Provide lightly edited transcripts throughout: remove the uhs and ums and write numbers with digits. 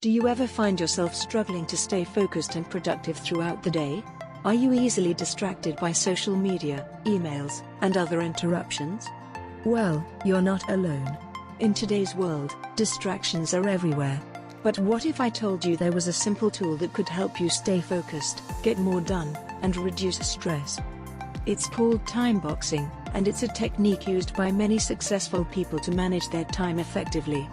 Do you ever find yourself struggling to stay focused and productive throughout the day? Are you easily distracted by social media, emails, and other interruptions? Well, you're not alone. In today's world, distractions are everywhere. But what if I told you there was a simple tool that could help you stay focused, get more done, and reduce stress? It's called timeboxing, and it's a technique used by many successful people to manage their time effectively.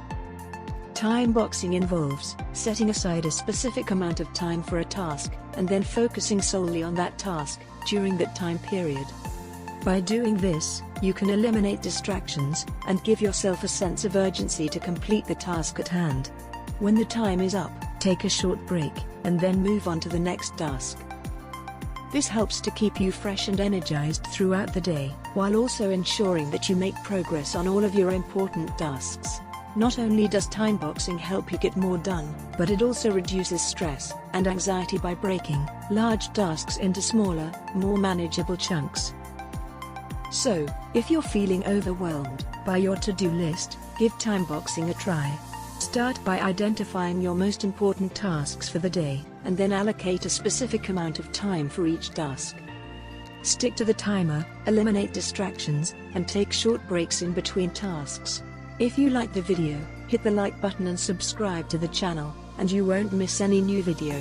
Timeboxing involves setting aside a specific amount of time for a task, and then focusing solely on that task during that time period. By doing this, you can eliminate distractions and give yourself a sense of urgency to complete the task at hand. When the time is up, take a short break, and then move on to the next task. This helps to keep you fresh and energized throughout the day, while also ensuring that you make progress on all of your important tasks. Not only does timeboxing help you get more done, but it also reduces stress and anxiety by breaking large tasks into smaller, more manageable chunks. So, if you're feeling overwhelmed by your to-do list, give timeboxing a try. Start by identifying your most important tasks for the day, and then allocate a specific amount of time for each task. Stick to the timer, eliminate distractions, and take short breaks in between tasks. If you like the video, hit the like button and subscribe to the channel, and you won't miss any new video.